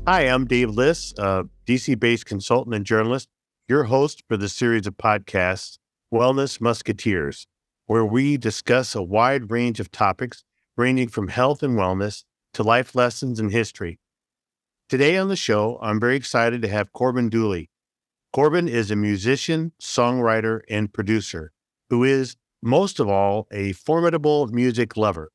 Hi, I'm Dave Liss, a DC-based consultant and journalist, your host for the series of podcasts, Wellness Musketeers, where we discuss a wide range of topics ranging from health and wellness to life lessons and history. Today on the show, I'm very excited to have Corbin Dooley. Corbin is a musician, songwriter, and producer who is, most of all, a formidable music lover.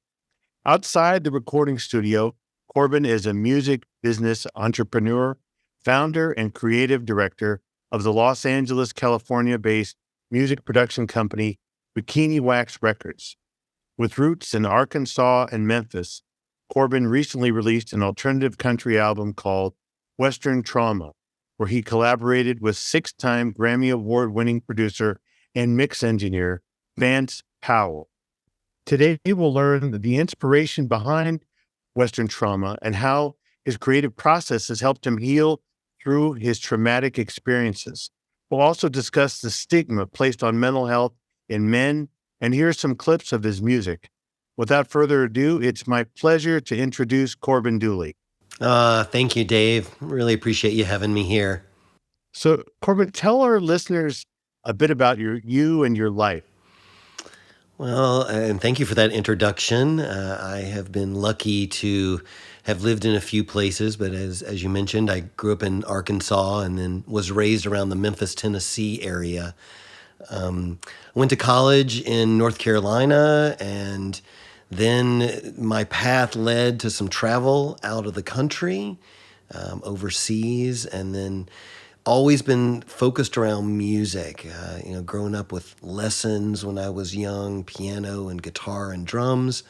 Outside the recording studio, Corbin is a music business entrepreneur, founder, and creative director of the Los Angeles, California-based music production company Bikiniwax Records. With roots in Arkansas and Memphis, Corbin recently released an alternative country album called Western Trauma, where he collaborated with six-time Grammy Award-winning producer and mix engineer Vance Powell. Today, we'll learn the inspiration behind Western Trauma and how his creative process has helped him heal through his traumatic experiences. We'll also discuss the stigma placed on mental health in men and hear some clips of his music. Without further ado, it's my pleasure to introduce Corbin Dooley. Thank you, Dave. Really appreciate you having me here. So, Corbin, tell our listeners a bit about you and your life. Well, and thank you for that introduction. I have been lucky to have lived in a few places, but as you mentioned, I grew up in Arkansas and then was raised around the Memphis, Tennessee area. I went to college in North Carolina, and then my path led to some travel out of the country, overseas, and then always been focused around music, growing up with lessons when I was young, piano and guitar and drums.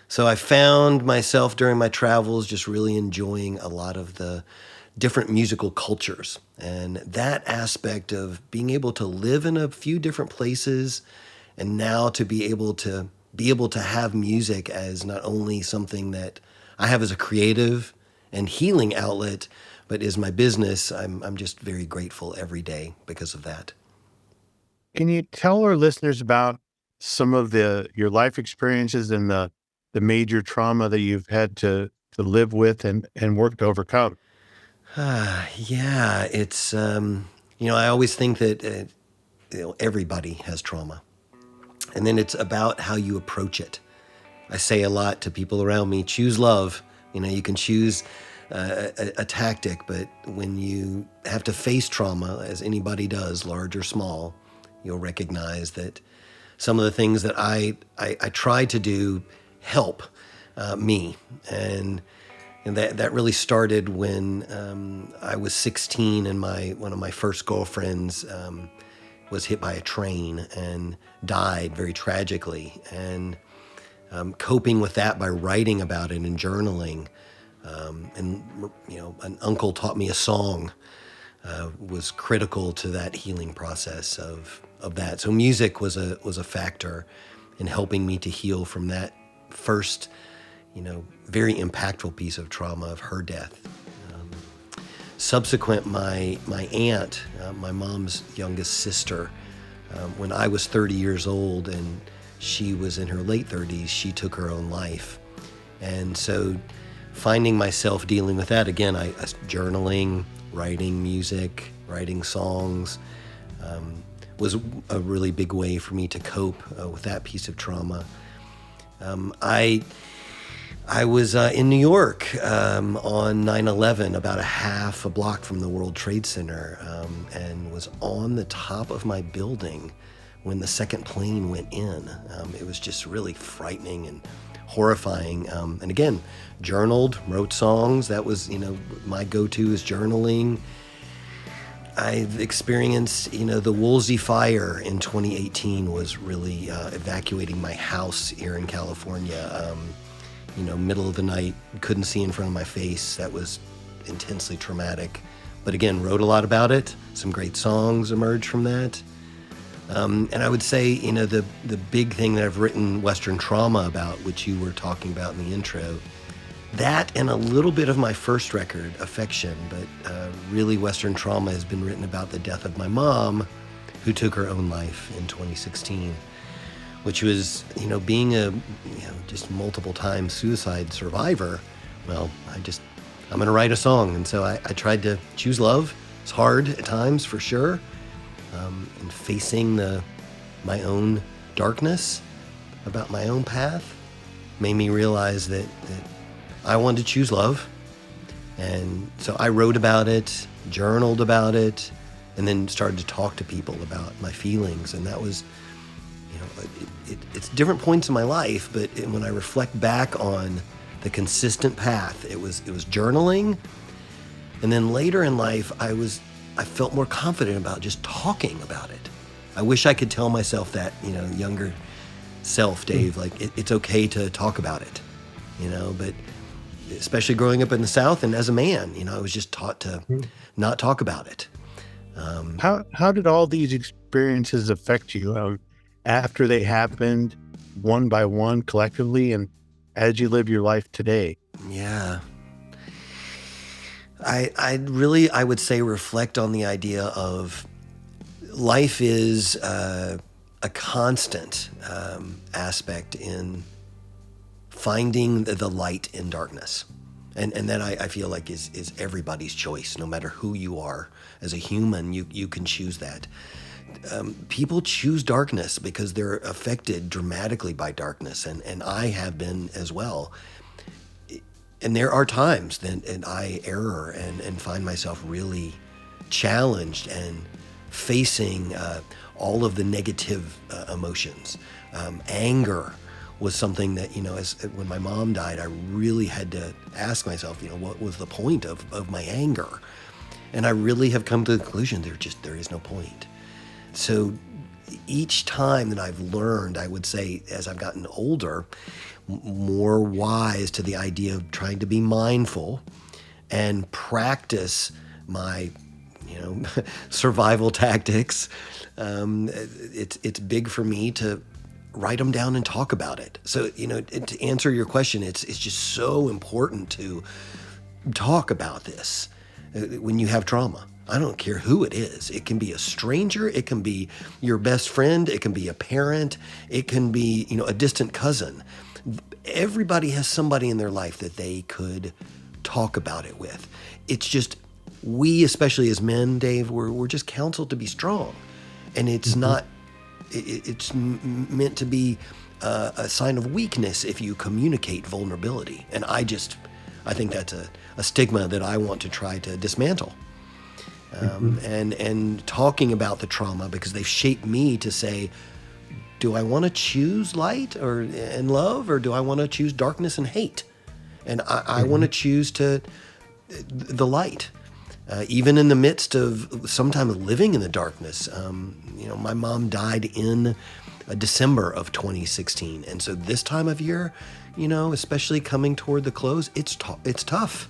So I found myself during my travels just really enjoying a lot of the different musical cultures. And that aspect of being able to live in a few different places and now to be able to have music as not only something that I have as a creative and healing outlet, but is my business, I'm just very grateful every day because of that. Can you tell our listeners about some of your life experiences and the major trauma that you've had to live with and work to overcome? Yeah, it's, I always think that everybody has trauma. And then it's about how you approach it. I say a lot to people around me, choose love. You can choose a tactic, but when you have to face trauma, as anybody does, large or small, you'll recognize that some of the things that I try to do help me. And that really started when I was 16 and one of my first girlfriends was hit by a train and died very tragically. And coping with that by writing about it and journaling. An uncle taught me a song was critical to that healing process of that. So music was a factor in helping me to heal from that first, very impactful piece of trauma of her death. Subsequent, my aunt, my mom's youngest sister, when I was 30 years old and she was in her late 30s, she took her own life. And so finding myself dealing with that, again, I journaling, writing music, writing songs, was a really big way for me to cope with that piece of trauma. I was in New York on 9/11, about a block from the World Trade Center, and was on the top of my building when the second plane went in. It was just really frightening and horrifying. And again, journaled, wrote songs. That was, my go-to is journaling. I've experienced, the Woolsey fire in 2018 was really evacuating my house here in California. Middle of the night, couldn't see in front of my face. That was intensely traumatic. But again, wrote a lot about it. Some great songs emerged from that. And I would say, the big thing that I've written Western Trauma about, which you were talking about in the intro, that and a little bit of my first record, Affection, but really Western Trauma has been written about the death of my mom, who took her own life in 2016, which was, being a, just multiple time suicide survivor. Well, I'm going to write a song. And so I tried to choose love. It's hard at times, for sure. And facing my own darkness about my own path made me realize that I wanted to choose love. And so I wrote about it, journaled about it, and then started to talk to people about my feelings. And that was, it's different points in my life, but when I reflect back on the consistent path, it was journaling. And then later in life, I felt more confident about just talking about it. I wish I could tell myself that, younger self, Dave, like it's okay to talk about it, but especially growing up in the South and as a man, I was just taught to not talk about it. How did all these experiences affect you after they happened, one by one, collectively, and as you live your life today? Yeah. I would say reflect on the idea of life is a constant aspect in finding the light in darkness. And that I feel like is everybody's choice. No matter who you are as a human, you can choose that. People choose darkness because they're affected dramatically by darkness, and I have been as well. And there are times that I err and find myself really challenged and facing all of the negative emotions. Anger was something that, when my mom died, I really had to ask myself, what was the point of my anger? And I really have come to the conclusion there is no point. So each time that I've learned, I would say, as I've gotten older, more wise to the idea of trying to be mindful and practice my, survival tactics. It's big for me to write them down and talk about it. So, to answer your question, it's just so important to talk about this when you have trauma. I don't care who it is. It can be a stranger. It can be your best friend. It can be a parent. It can be, a distant cousin. Everybody has somebody in their life that they could talk about it with. It's just, we, especially as men, Dave, we're just counseled to be strong. And it's not, it's meant to be a sign of weakness if you communicate vulnerability. And I think that's a stigma that I want to try to dismantle. And talking about the trauma, because they've shaped me to say, do I want to choose light and love, or do I want to choose darkness and hate? And I want to choose the light, even in the midst of sometimes living in the darkness. My mom died in December of 2016, and so this time of year, especially coming toward the close, it's tough,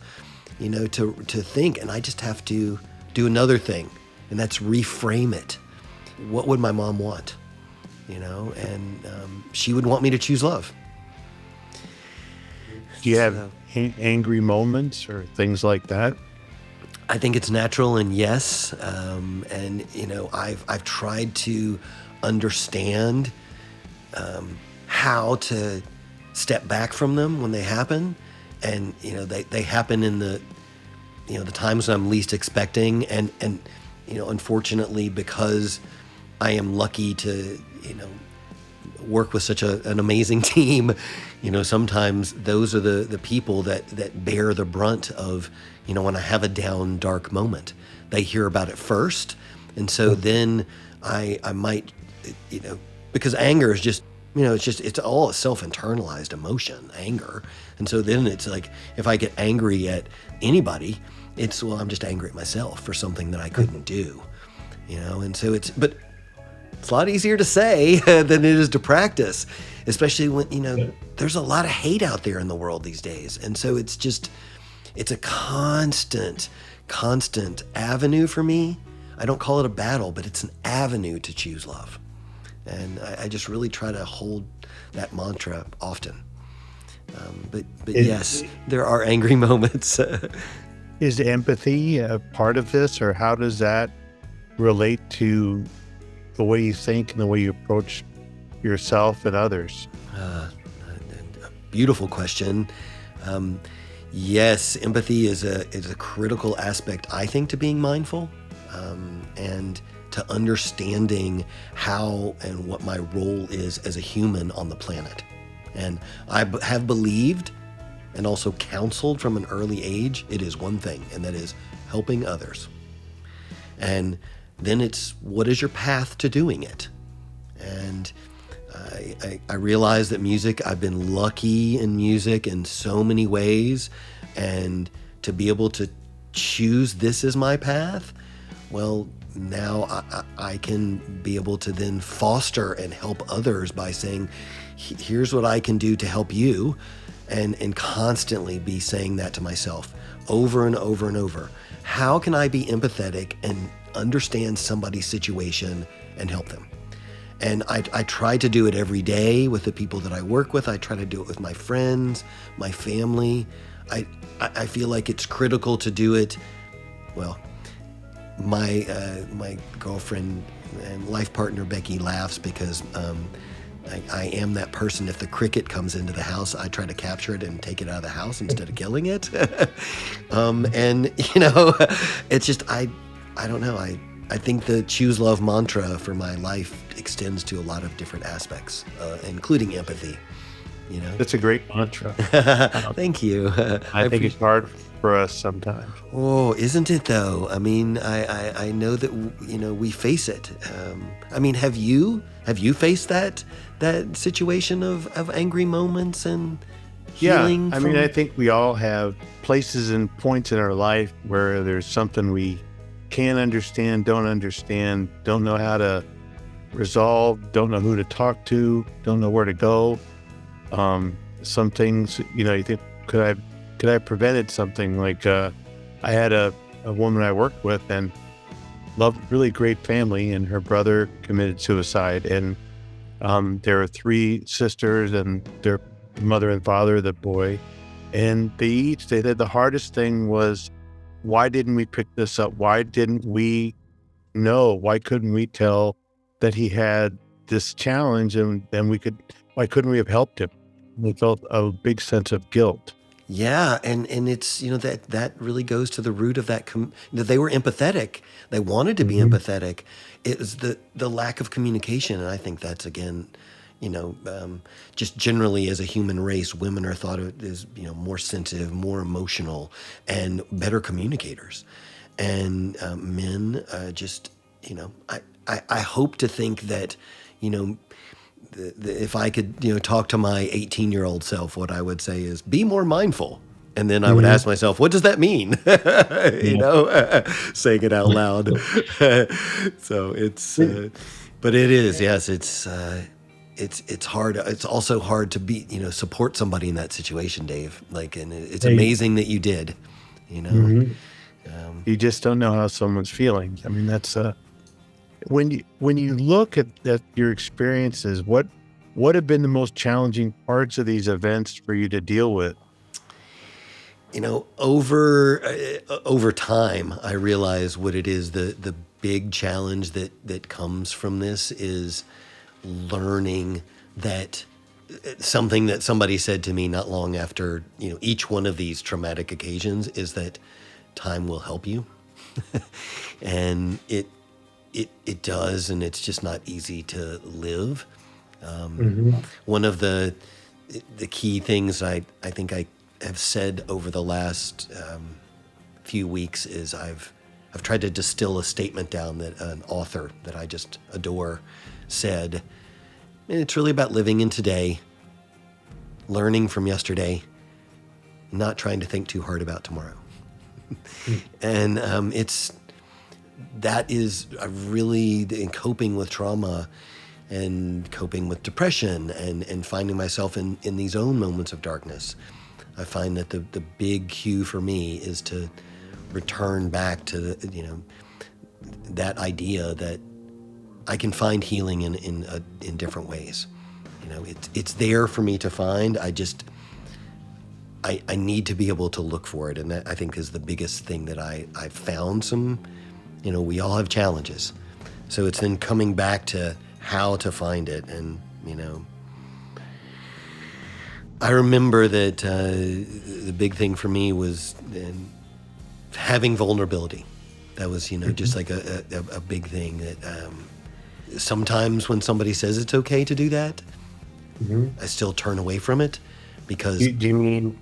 to think, and I just have to do another thing, and that's reframe it. What would my mom want? And she would want me to choose love. Do you have angry moments or things like that? I think it's natural, and yes. And I've tried to understand how to step back from them when they happen. And, they happen in the times I'm least expecting. And unfortunately, because I am lucky to, work with such an amazing team, sometimes those are the people that bear the brunt of, when I have a down, dark moment. They hear about it first. And so then I might, because anger is just, it's all a self-internalized emotion, anger. And so then it's like, if I get angry at anybody, I'm just angry at myself for something that I couldn't do, and so it's a lot easier to say than it is to practice, especially when, there's a lot of hate out there in the world these days. And so it's a constant avenue for me. I don't call it a battle, but it's an avenue to choose love. And I just really try to hold that mantra often. But yes, there are angry moments. Is empathy a part of this, or how does that relate to the way you think and the way you approach yourself and others? A beautiful question. Yes, empathy is a critical aspect, I think, to being mindful, and to understanding how and what my role is as a human on the planet. And have believed and also counseled from an early age, it is one thing, and that is helping others. And then it's, what is your path to doing it? And I realize that music, I've been lucky in music in so many ways, and to be able to choose this as my path, well, now I can be able to then foster and help others by saying, here's what I can do to help you, and constantly be saying that to myself over and over and over. How can I be empathetic and understand somebody's situation and help them? And I try to do it every day with the people that I work with. I try to do it with my friends, my family. I feel like it's critical to do it. Well, my girlfriend and life partner Becky laughs because I am that person. If the cricket comes into the house, I try to capture it and take it out of the house instead of killing it. And it's just I don't know. I think the choose love mantra for my life extends to a lot of different aspects, including empathy. That's a great mantra. Thank you. I think it's hard for us sometimes. Oh, isn't it though? I mean, I know that we face it. I mean, have you faced that situation of angry moments and healing? Yeah, I mean, I think we all have places and points in our life where there's something we can't understand, don't know how to resolve, don't know who to talk to, don't know where to go. Some things, you think, could I have prevented something? Like I had a woman I worked with and loved, really great family, and her brother committed suicide, and there are 3 sisters and their mother and father, the boy, and they said the hardest thing was, why didn't we pick this up? Why didn't we know? Why couldn't we tell that he had this challenge, and then why couldn't we have helped him? We felt a big sense of guilt. Yeah, and it's that really goes to the root of that that they were empathetic. They wanted to be empathetic. It was the lack of communication, and I think that's again, just generally as a human race, women are thought of as more sensitive, more emotional, and better communicators, and men just I hope to think that if I could, talk to my 18-year-old self, what I would say is be more mindful. And then I would ask myself, what does that mean? Saying it out loud. So it's, but it is, yes, it's hard. It's also hard to be, support somebody in that situation, Dave. And it's amazing that you did, You just don't know how someone's feeling. I mean, that's, when you look at your experiences, what have been the most challenging parts of these events for you to deal with? Over time, I realize what it is. The big challenge that comes from this is learning that something that somebody said to me not long after each one of these traumatic occasions is that time will help you, and it does, and it's just not easy to live. One of the key things I think I have said over the last few weeks is I've tried to distill a statement down that an author that I just adore said, and it's really about living in today, learning from yesterday, not trying to think too hard about tomorrow. And that is really in coping with trauma and coping with depression and finding myself in these own moments of darkness. I find that the big cue for me is to return back to that idea that I can find healing in different ways. It's there for me to find. I need to be able to look for it, and that I think is the biggest thing that I've found. We all have challenges, so it's then coming back to how to find it, and I remember that the big thing for me was having vulnerability. That was, just like a big thing that sometimes when somebody says it's okay to do that, I still turn away from it because... Do you mean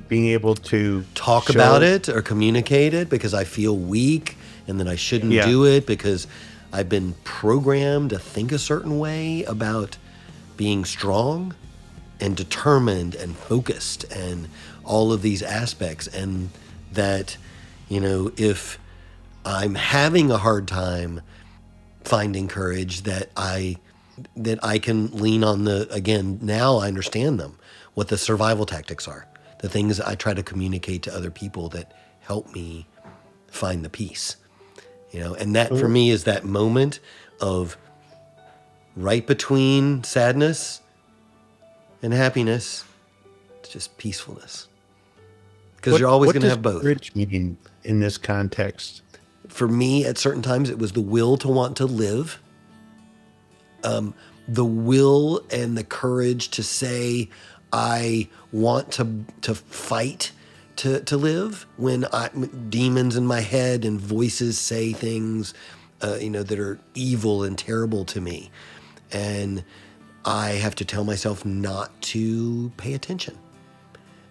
being able to talk about it or communicate it because I feel weak and that I shouldn't do it because I've been programmed to think a certain way about being strong and determined and focused and all of these aspects, and that, if I'm having a hard time finding courage, that I can lean on now I understand them, what the survival tactics are, the things I try to communicate to other people that help me find the peace, and that for me is that moment of right between sadness and happiness. It's just peacefulness, because you're always going to have both. What does courage mean in this context? For me, at certain times, it was the will to want to live, the will and the courage to say, I want to fight to live, when demons in my head and voices say things, that are evil and terrible to me. And I have to tell myself not to pay attention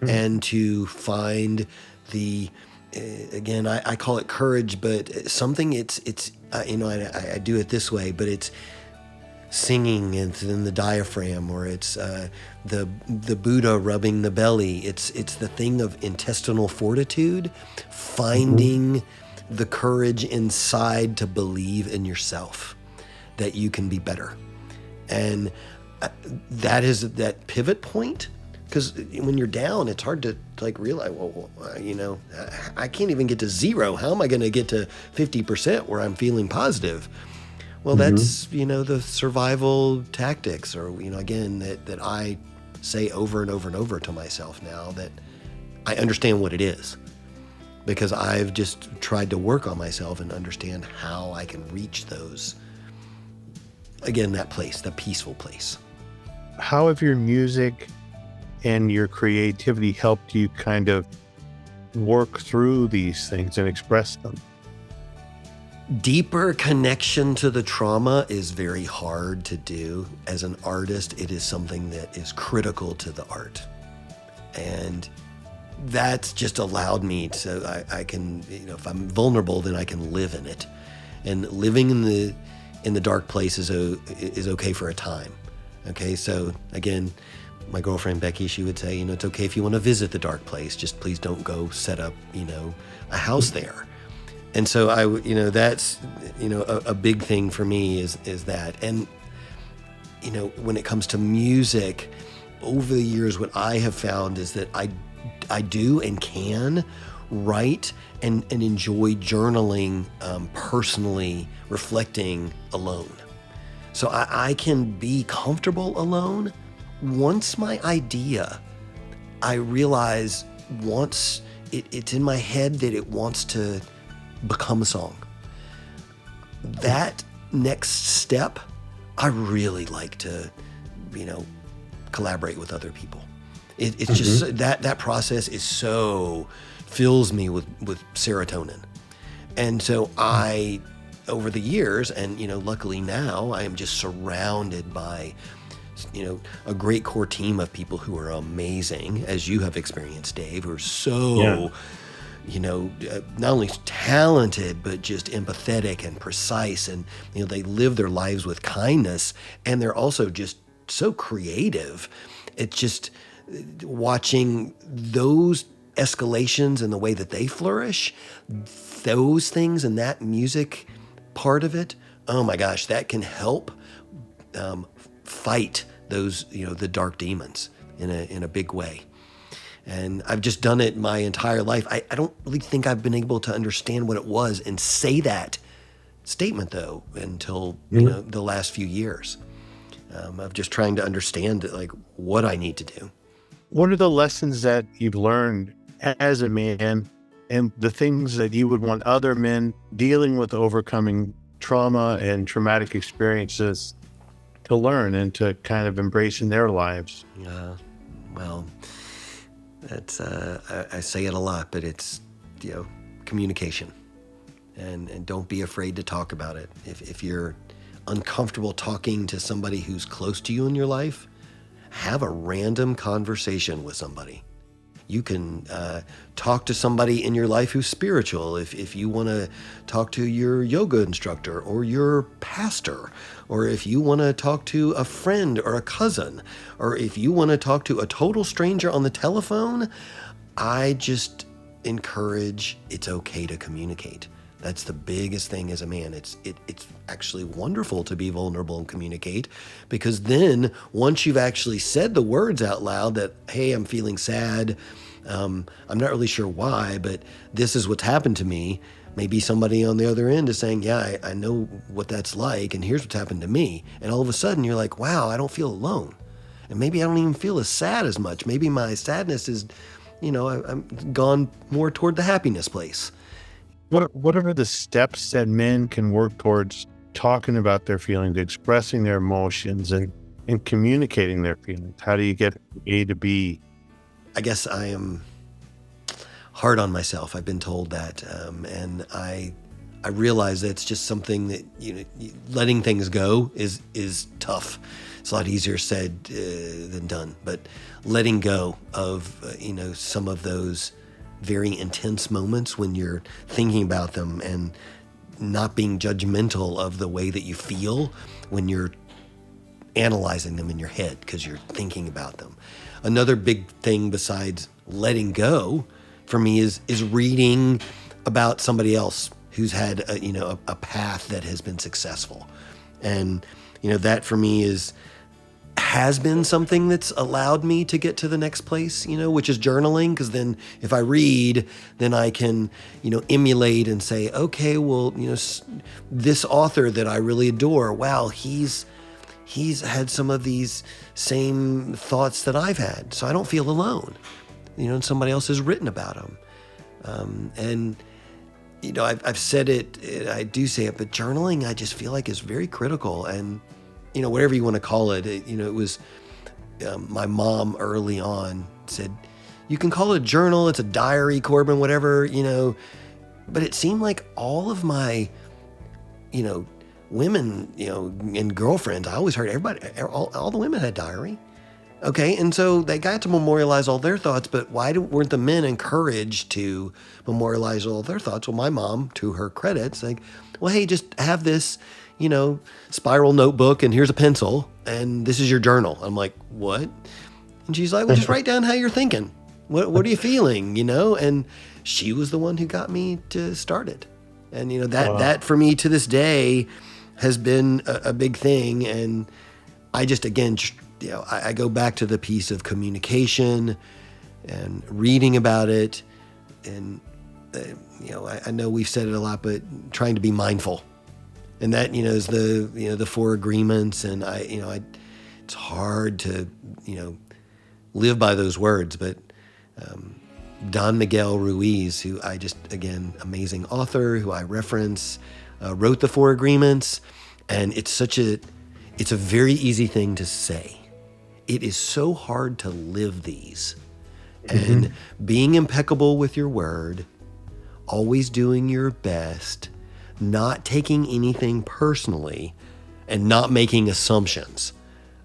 and to find the, again, I call it courage, but something I do it this way, but it's singing in the diaphragm, or it's the Buddha rubbing the belly. It's the thing of intestinal fortitude, finding the courage inside to believe in yourself, that you can be better. And that is that pivot point, because when you're down, it's hard to realize, I can't even get to 0. How am I going to get to 50% where I'm feeling positive? Well, that's, the survival tactics, or, again, that I say over and over and over to myself now, that I understand what it is, because I've just tried to work on myself and understand how I can reach those, again, that place, the peaceful place. How have your music and your creativity helped you kind of work through these things and express them? Deeper connection to the trauma is very hard to do. As an artist, it is something that is critical to the art. And that's just allowed me to, I can, if I'm vulnerable, then I can live in it. And living in the dark place is okay for a time. Okay, so again, my girlfriend Becky, she would say, it's okay if you want to visit the dark place, just please don't go set up, a house there. And so that's, a big thing for me is that. And, when it comes to music, over the years, what I have found is that I do and can write and enjoy journaling, personally reflecting alone. So I can be comfortable alone. Once my idea, I realize once it's in my head that it wants to become a song. That next step, I really like to, collaborate with other people. It's just that process is fills me with serotonin. And so over the years, and, luckily now, I am just surrounded by, a great core team of people who are amazing, as you have experienced, Dave, who are so, not only talented, but just empathetic and precise. And, they live their lives with kindness, and they're also just so creative. It's just watching those escalations and the way that they flourish, those things and that music part of it, oh my gosh, that can help fight those, the dark demons in a big way. And I've just done it my entire life. I don't really think I've been able to understand what it was and say that statement, though, until the last few years. Of just trying to understand what I need to do. What are the lessons that you've learned as a man, and the things that you would want other men dealing with overcoming trauma and traumatic experiences to learn and to kind of embrace in their lives? Well, that's I say it a lot, but it's communication, and don't be afraid to talk about it. If you're uncomfortable talking to somebody who's close to you in your life, have a random conversation with somebody. You can talk to somebody in your life who's spiritual. If you want to talk to your yoga instructor or your pastor, or if you want to talk to a friend or a cousin, or if you want to talk to a total stranger on the telephone, I just encourage it's okay to communicate. That's the biggest thing as a man. It's actually wonderful to be vulnerable and communicate, because then once you've actually said the words out loud that, hey, I'm feeling sad, I'm not really sure why, but this is what's happened to me. Maybe somebody on the other end is saying, yeah, I know what that's like, and here's what's happened to me. And all of a sudden you're like, wow, I don't feel alone. And maybe I don't even feel as sad as much. Maybe my sadness is, I'm gone more toward the happiness place. What are the steps that men can work towards talking about their feelings, expressing their emotions, and communicating their feelings? How do you get from A to B? I guess I am hard on myself. I've been told that, and I realize that it's just something that letting things go is tough. It's a lot easier said than done. But letting go of some of those very intense moments when you're thinking about them, and not being judgmental of the way that you feel when you're analyzing them in your head because you're thinking about them. Another big thing besides letting go for me is reading about somebody else who's had a path that has been successful. And that for me has been something that's allowed me to get to the next place, which is journaling. Because then if I read, then I can, emulate and say, okay, well, this author that I really adore, wow, he's had some of these same thoughts that I've had. So I don't feel alone, and somebody else has written about him. And I've said it, I do say it, but journaling, I just feel like is very critical. And whatever you want to call it, it was my mom early on said, you can call it a journal, it's a diary, Corbin, whatever, but it seemed like all of my, women, and girlfriends, I always heard all the women had diary. Okay, and so they got to memorialize all their thoughts, but why weren't the men encouraged to memorialize all their thoughts? Well, my mom, to her credit, like, well, hey, just have this, spiral notebook, and here's a pencil, and this is your journal. I'm like, what? And she's like, well, just write down how you're thinking. What are you feeling, And she was the one who got me to start it. And, that for me to this day has been a big thing. And I just, again, I go back to the piece of communication and reading about it. And, I know we've said it a lot, but trying to be mindful. And that, is the 4 agreements. And it's hard to, live by those words. But Don Miguel Ruiz, who I just, again, amazing author who I reference, wrote the 4 agreements. And it's a very easy thing to say. It is so hard to live these. Mm-hmm. And being impeccable with your word, always doing your best, not taking anything personally, and not making assumptions.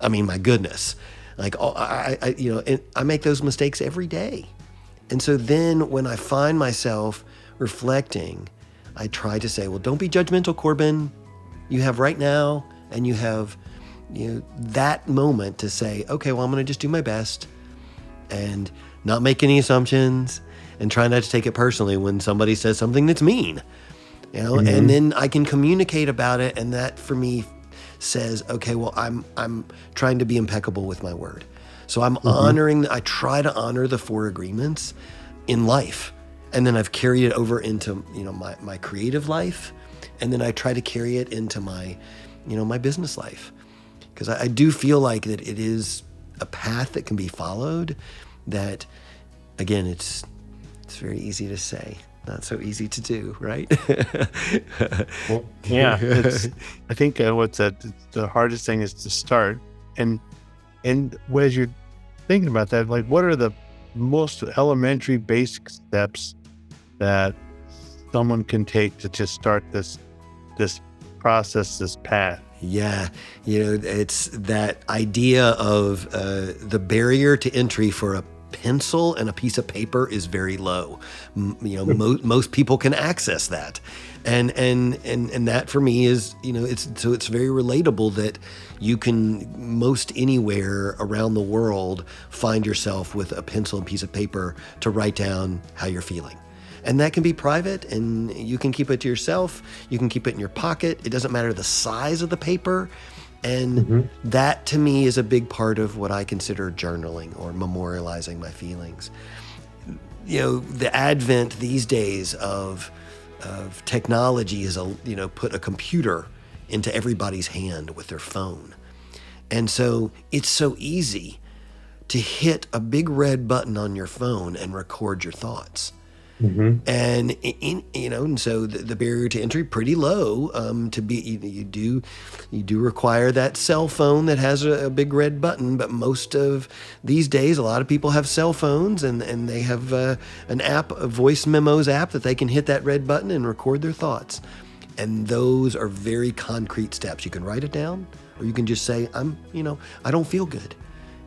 I mean, my goodness, like I make those mistakes every day. And so then when I find myself reflecting, I try to say, well, don't be judgmental, Corbin. You have right now, and you have, that moment to say, okay, well, I'm going to just do my best and not make any assumptions, and try not to take it personally when somebody says something that's mean. Mm-hmm. And then I can communicate about it, and that for me says, okay, well, I'm trying to be impeccable with my word. So I'm mm-hmm. I try to honor the 4 agreements in life, and then I've carried it over into, my creative life, and then I try to carry it into my, my business life, because I do feel like that it is a path that can be followed. That, again, it's very easy to say, not so easy to do, right? Well, yeah, I think the hardest thing is to start, and as you're thinking about that. Like, what are the most elementary basic steps that someone can take to just start this process, this path? Yeah, it's that idea of the barrier to entry for a pencil and a piece of paper is very low. Most people can access that, and that for me is it's very relatable that you can most anywhere around the world find yourself with a pencil and piece of paper to write down how you're feeling. And that can be private, and you can keep it to yourself. You can keep it in your pocket. It doesn't matter the size of the paper. And that, to me, is a big part of what I consider journaling or memorializing my feelings. The advent these days of technology is put a computer into everybody's hand with their phone. And so it's so easy to hit a big red button on your phone and record your thoughts. And and so the barrier to entry pretty low. To be you do require that cell phone that has a big red button. But most of these days, a lot of people have cell phones, and they have an app, a voice memos app, that they can hit that red button and record their thoughts. And those are very concrete steps. You can write it down, or you can just say, I don't feel good,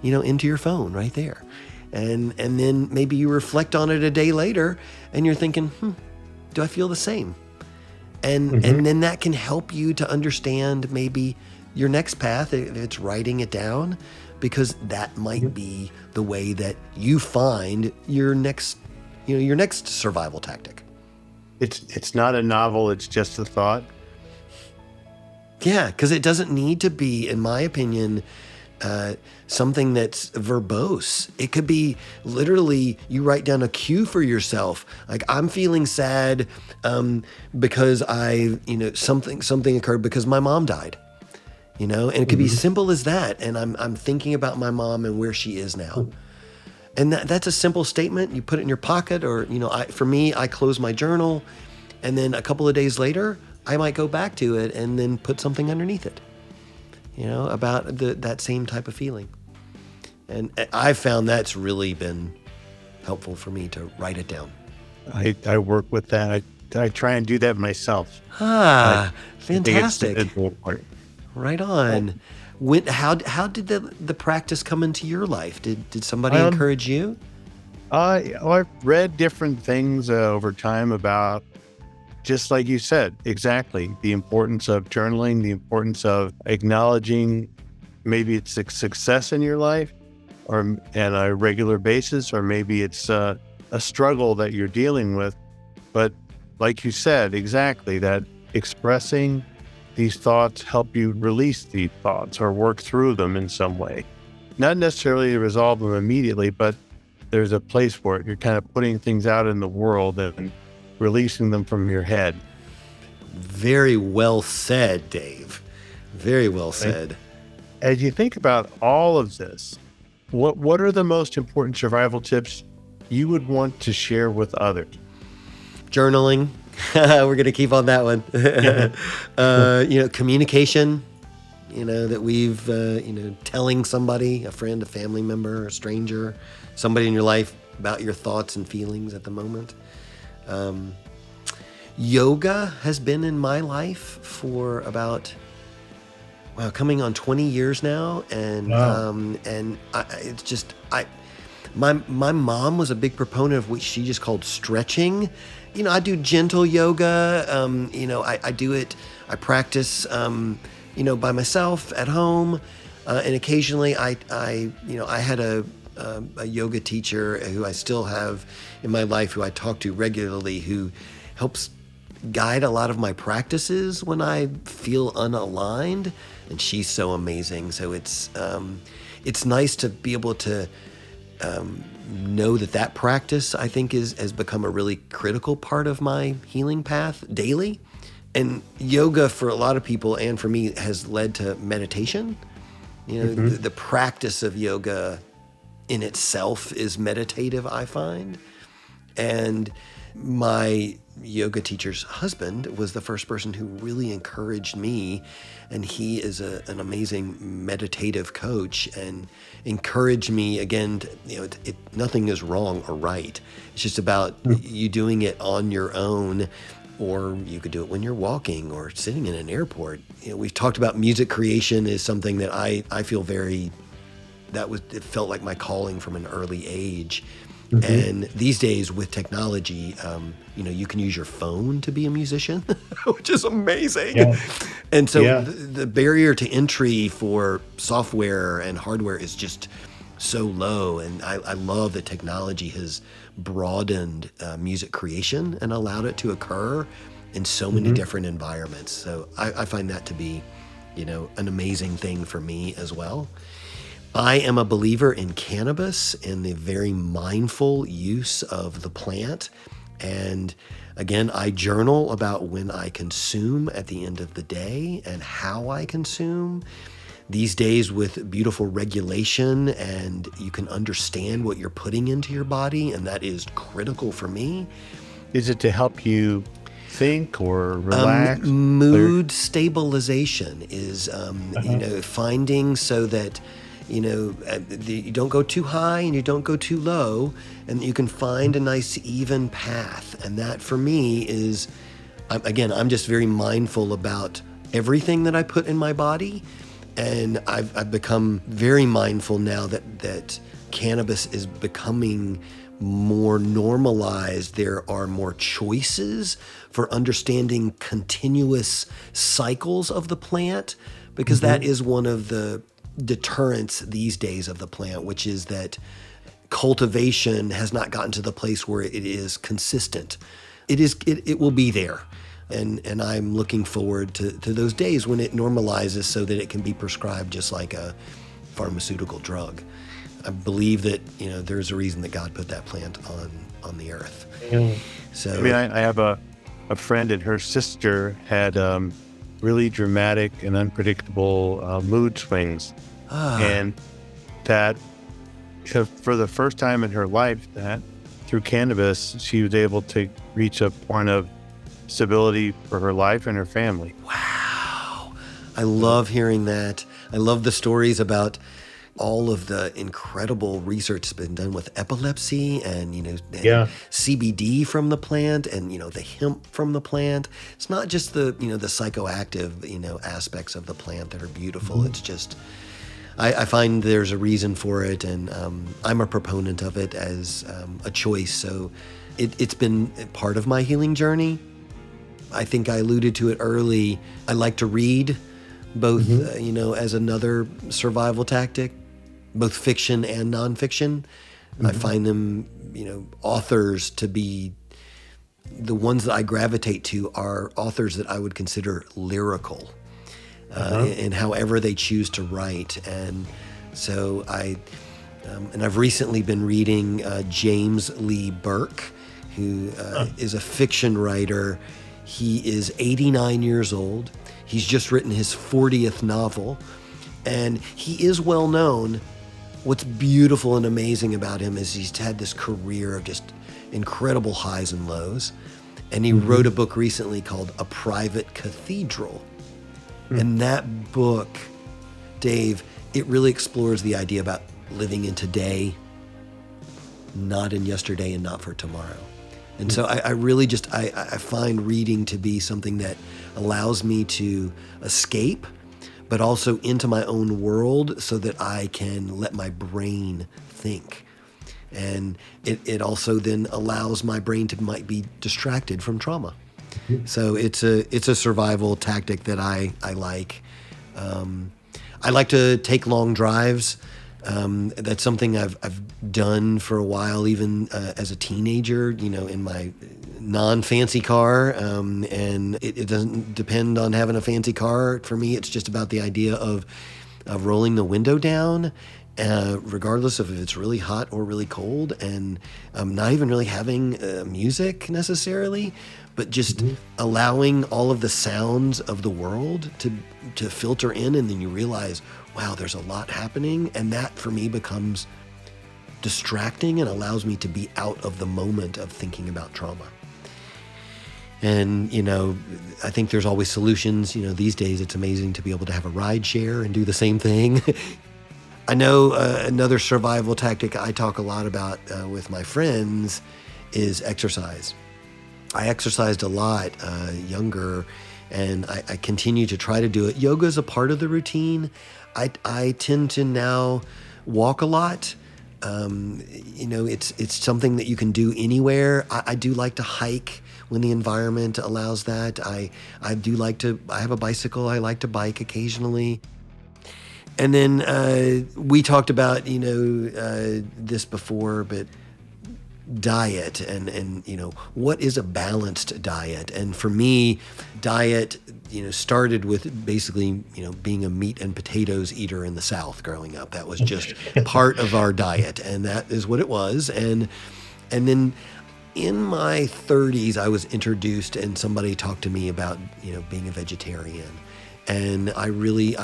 into your phone right there. And then maybe you reflect on it a day later and you're thinking, do I feel the same? And then that can help you to understand maybe your next path. It's writing it down, because that might be the way that you find your next survival tactic. It's not a novel, it's just a thought. Yeah, because it doesn't need to be, in my opinion, something that's verbose. It could be literally you write down a cue for yourself. Like, I'm feeling sad because something occurred because my mom died. And it could be simple as that. And I'm thinking about my mom and where she is now. And that's a simple statement. You put it in your pocket, or for me, I close my journal, and then a couple of days later, I might go back to it and then put something underneath it. About that same type of feeling. And I've found that's really been helpful for me to write it down. I work with that. I try and do that myself. Fantastic. Right on. How did the practice come into your life? Did somebody encourage you? I've read different things over time about, just like you said, exactly, the importance of journaling, the importance of acknowledging maybe it's a success in your life, or on a regular basis, or maybe it's a struggle that you're dealing with. But like you said, exactly, that expressing these thoughts help you release these thoughts or work through them in some way. Not necessarily to resolve them immediately, but there's a place for it. You're kind of putting things out in the world and releasing them from your head. Very well said, Dave. Very well said. As you think about all of this, what are the most important survival tips you would want to share with others? Journaling. We're going to keep on that one. Communication, that we've, telling somebody, a friend, a family member, a stranger, somebody in your life about your thoughts and feelings at the moment. Yoga has been in my life for about, coming on 20 years now. And, wow. My mom was a big proponent of what she just called stretching. I do gentle yoga. I do it. I practice, by myself at home. And occasionally I had a yoga teacher who I still have in my life, who I talk to regularly, who helps guide a lot of my practices when I feel unaligned. And she's so amazing. So it's nice to be able to know that practice, I think, has become a really critical part of my healing path daily. And yoga, for a lot of people and for me, has led to meditation. The practice of yoga in itself is meditative, I find. And my yoga teacher's husband was the first person who really encouraged me, and he is an amazing meditative coach, and encouraged me again. Nothing is wrong or right. It's just about you doing it on your own, or you could do it when you're walking or sitting in an airport. We've talked about music creation is something that I feel it felt like my calling from an early age. And these days with technology, you can use your phone to be a musician, which is amazing. Yeah. And so the barrier to entry for software and hardware is just so low. And I love that technology has broadened music creation and allowed it to occur in so many different environments. So I find that to be, an amazing thing for me as well. I am a believer in cannabis and the very mindful use of the plant. And again, I journal about when I consume at the end of the day and how I consume. These days with beautiful regulation, and you can understand what you're putting into your body, and that is critical for me. Is it to help you think or relax? Mood stabilization is, finding so that you don't go too high and you don't go too low, and you can find a nice even path. And that for me is, I'm just very mindful about everything that I put in my body. And I've become very mindful now that cannabis is becoming more normalized. There are more choices for understanding continuous cycles of the plant, because that is one of the deterrents these days of the plant, which is that cultivation has not gotten to the place where it is consistent. It will be there. And I'm looking forward to those days when it normalizes so that it can be prescribed just like a pharmaceutical drug. I believe that, there's a reason that God put that plant on the earth. Yeah. So I have a friend, and her sister had really dramatic and unpredictable mood swings. And that for the first time in her life, that through cannabis, she was able to reach a point of stability for her life and her family. Wow. I love hearing that. I love the stories about all of the incredible research that's been done with epilepsy and, CBD from the plant and, the hemp from the plant. It's not just the psychoactive, aspects of the plant that are beautiful. It's just, I find there's a reason for it, and I'm a proponent of it as a choice. So it's been part of my healing journey. I think I alluded to it early. I like to read, both, as another survival tactic, both fiction and nonfiction. I find them, authors to be the ones that I gravitate to are authors that I would consider lyrical in however they choose to write. And so I've recently been reading James Lee Burke, who is a fiction writer. He is 89 years old. He's just written his 40th novel, and he is well known. What's beautiful and amazing about him is he's had this career of just incredible highs and lows. And he wrote a book recently called A Private Cathedral. And that book, Dave, it really explores the idea about living in today, not in yesterday and not for tomorrow. And so I really just, I find reading to be something that allows me to escape, but also into my own world so that I can let my brain think. And it also then allows my brain to might be distracted from trauma. So it's a survival tactic that I like. I like to take long drives. That's something I've done for a while, even as a teenager, in my non-fancy car. And it doesn't depend on having a fancy car. For me, it's just about the idea of rolling the window down, regardless of if it's really hot or really cold, and not even really having music necessarily, but just allowing all of the sounds of the world to filter in, and then you realize, wow, there's a lot happening, and that for me becomes distracting and allows me to be out of the moment of thinking about trauma. And, I think there's always solutions. These days it's amazing to be able to have a ride share and do the same thing. I know another survival tactic I talk a lot about with my friends is exercise. I exercised a lot younger, and I continue to try to do it. Yoga is a part of the routine. I tend to now walk a lot. It's something that you can do anywhere. I do like to hike when the environment allows that. I have a bicycle. I like to bike occasionally. And then we talked about, this before, but diet and what is a balanced diet? And for me, diet, started with basically, being a meat and potatoes eater in the South growing up. That was just part of our diet, and that is what it was. And then in my 30s, I was introduced, and somebody talked to me about, being a vegetarian. And I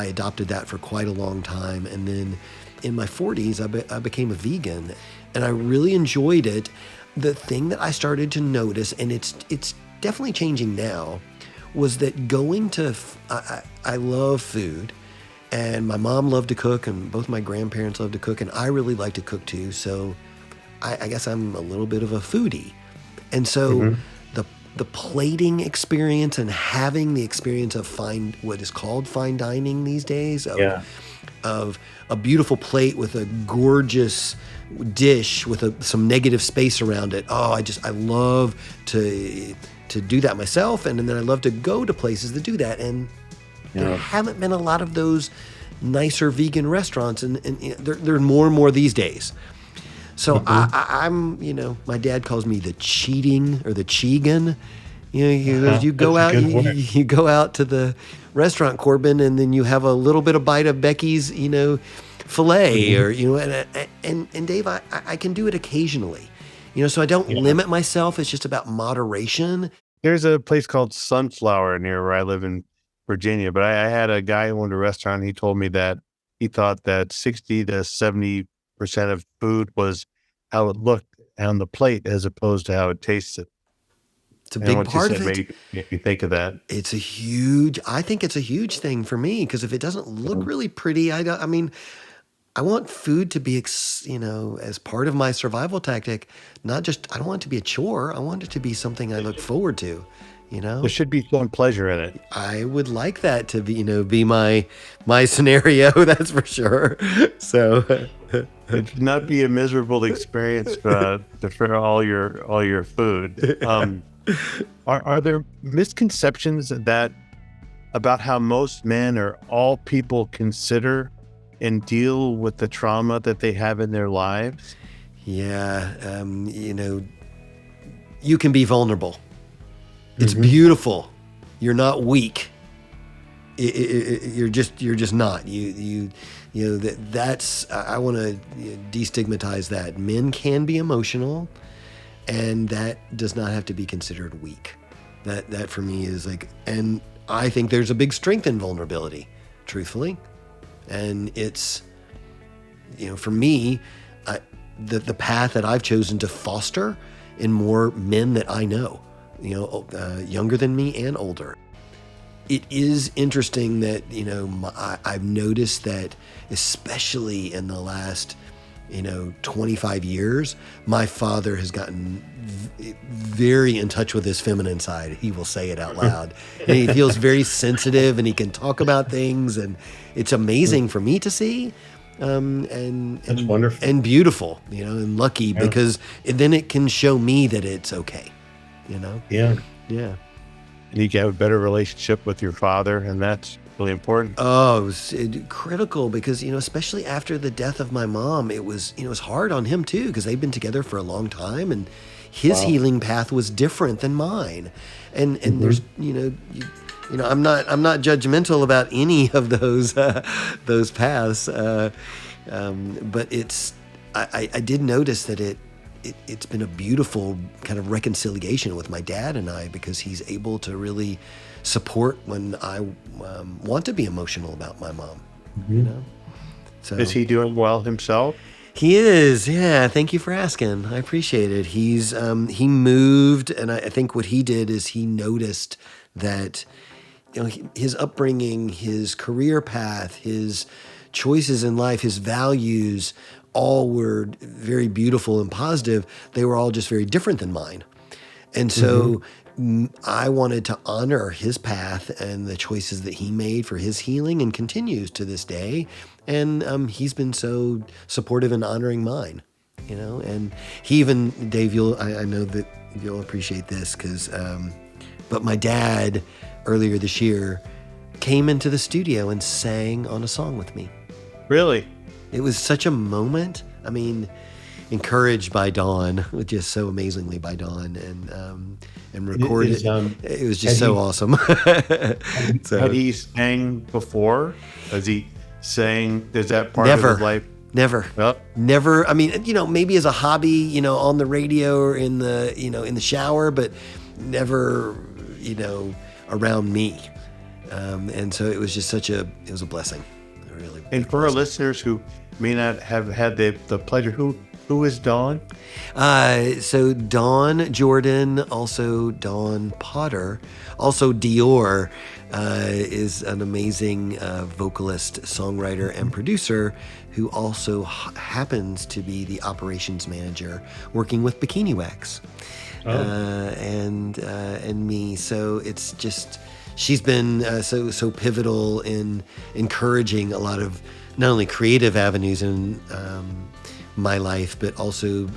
adopted that for quite a long time. And then in my 40s, I became a vegan, and I really enjoyed it. The thing that I started to notice, and it's definitely changing now, was that going to, I love food, and my mom loved to cook, and both my grandparents loved to cook, and I really like to cook too. So I guess I'm a little bit of a foodie. And so the plating experience and having the experience of what is called fine dining these days, of a beautiful plate with a gorgeous dish with some negative space around it. I love to do that myself, and then I love to go to places that do that. And there haven't been a lot of those nicer vegan restaurants, and there are more and more these days. So I'm, my dad calls me the cheating or the cheegan. You go out, you go out to the restaurant, Corbin, and then you have a little bit of bite of Becky's, filet, or and Dave, I can do it occasionally, so I don't limit myself. It's just about moderation. There's a place called Sunflower near where I live in Virginia, but I had a guy who owned a restaurant. He told me that he thought that 60 to 70% of food was how it looked on the plate as opposed to how it tasted. It's a big part of it. Made me think of that. I think it's a huge thing for me, because if it doesn't look really pretty, I want food to be, as part of my survival tactic, not just, I don't want it to be a chore. I want it to be something I look forward to, There should be some pleasure in it. I would like that to be, be my scenario, that's for sure. So it should not be a miserable experience for all your food. Are there misconceptions about how most men or all people consider and deal with the trauma that they have in their lives? Yeah, you can be vulnerable. It's beautiful. You're not weak. You're just not. That's. I want to destigmatize that. Men can be emotional, and that does not have to be considered weak. That for me is like, and I think there's a big strength in vulnerability, truthfully, and it's, for me, the path that I've chosen to foster in more men that I know, younger than me and older. It is interesting that, I've noticed that, especially in the last, 25 years, my father has gotten very in touch with his feminine side. He will say it out loud. And he feels very sensitive, and he can talk about things, and it's amazing for me to see. And that's wonderful. And beautiful, and lucky, because then it can show me that it's okay, Yeah. And you can have a better relationship with your father, and that's really important. Oh, it was critical, because, especially after the death of my mom, it was hard on him too, because they've been together for a long time, and his healing path was different than mine. And there's, I'm not judgmental about any of those paths. But I did notice that it's been a beautiful kind of reconciliation with my dad and I, because he's able to really support when I want to be emotional about my mom. So is he doing well himself? He is, yeah. Thank you for asking. I appreciate it. He moved, and I think what he did is he noticed that his upbringing, his career path, his choices in life, his values, all were very beautiful and positive. They were all just very different than mine, and so I wanted to honor his path and the choices that he made for his healing, and continues to this day. And he's been so supportive in honoring mine, And he even, Dave, I know that you'll appreciate this but my dad earlier this year came into the studio and sang on a song with me. Really? It was such a moment. I mean, encouraged by Dawn, just so amazingly by Dawn, and recorded. It was just so awesome. Had he sang before? Has he sang? Is that part of his life? Never. Well, never. I mean, maybe as a hobby, on the radio or in the shower, but never, around me. And so it was just it was a blessing. And for our listeners who may not have had the pleasure, who is Dawn? So Dawn Jordan, also Dawn Potter, also Dior, is an amazing vocalist, songwriter, and producer who also happens to be the operations manager working with Bikiniwax, and me. So it's just, she's been so pivotal in encouraging a lot of not only creative avenues in my life, but also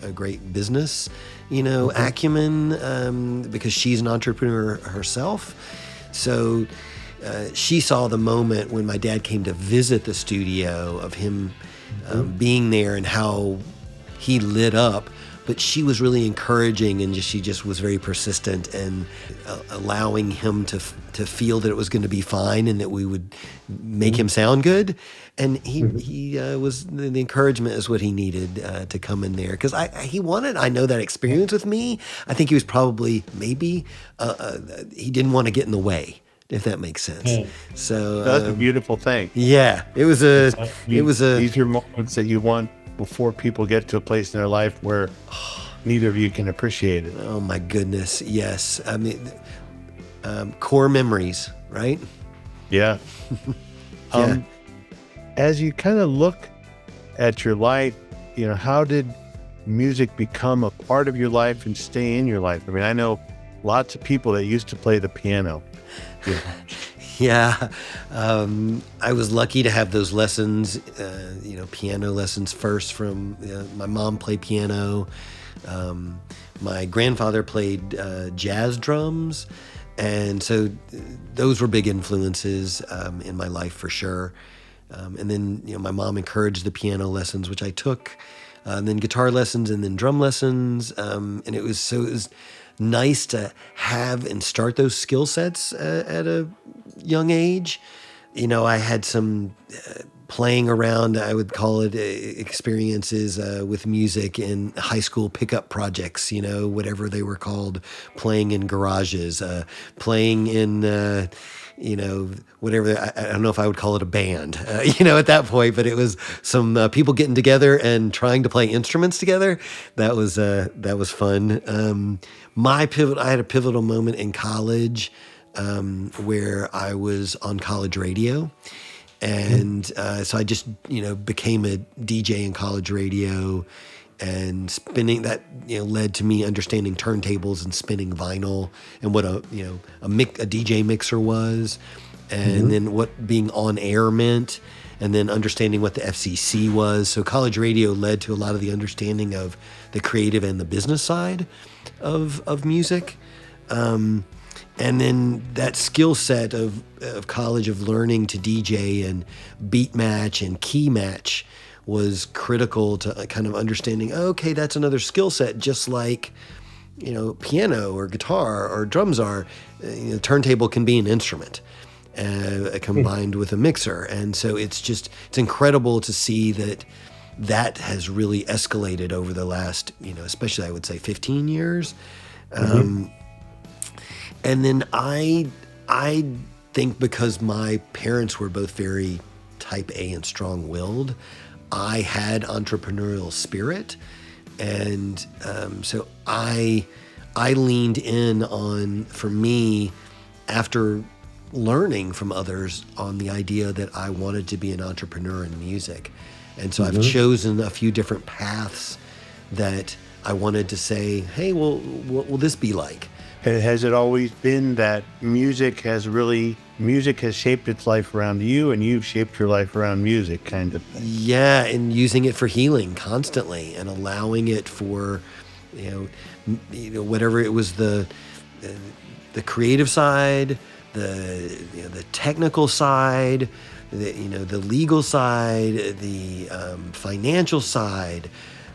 a great business, acumen, because she's an entrepreneur herself. So she saw the moment when my dad came to visit the studio of him being there and how he lit up. But she was really encouraging, and she just was very persistent and allowing him to feel that it was going to be fine and that we would make him sound good. And he was, the encouragement is what he needed to come in there, because he wanted, I know, that experience with me. I think he was probably he didn't want to get in the way, if that makes sense. So that's a beautiful thing. Yeah, it was these are moments that you want before people get to a place in their life where neither of you can appreciate it. Oh my goodness, yes. I mean, core memories, right? Yeah. Yeah. As you kind of look at your life, how did music become a part of your life and stay in your life? I mean, I know lots of people that used to play the piano. Yeah. I was lucky to have those lessons, piano lessons first from my mom played piano. My grandfather played jazz drums. And so those were big influences in my life for sure. And then, my mom encouraged the piano lessons, which I took, and then guitar lessons, and then drum lessons. And it was nice to have and start those skill sets at a young age. I had some playing around, I would call it, experiences with music in high school pickup projects, whatever they were called, playing in garages, playing in, whatever, I don't know if I would call it a band, at that point, but it was some people getting together and trying to play instruments together. That was fun. I had a pivotal moment in college where I was on college radio. And so I just, became a DJ in college radio, and spinning that, led to me understanding turntables and spinning vinyl and what a DJ mixer was, and then what being on air meant, and then understanding what the FCC was. So college radio led to a lot of the understanding of the creative and the business side of music. And then that skill set of college, of learning to DJ and beat match and key match, was critical to kind of understanding, okay, that's another skill set, just like, piano or guitar or drums are. Turntable can be an instrument combined with a mixer. And so it's incredible to see that has really escalated over the last, especially I would say 15 years. And then I think because my parents were both very type A and strong-willed, I had entrepreneurial spirit. And so I leaned in on, for me, after learning from others, on the idea that I wanted to be an entrepreneur in music. And so I've chosen a few different paths that I wanted to say, hey, well, what will this be like? Has it always been that music has shaped its life around you, and you've shaped your life around music, kind of thing? Yeah, and using it for healing constantly, and allowing it for, whatever it was, the creative side, the technical side, the legal side, the financial side.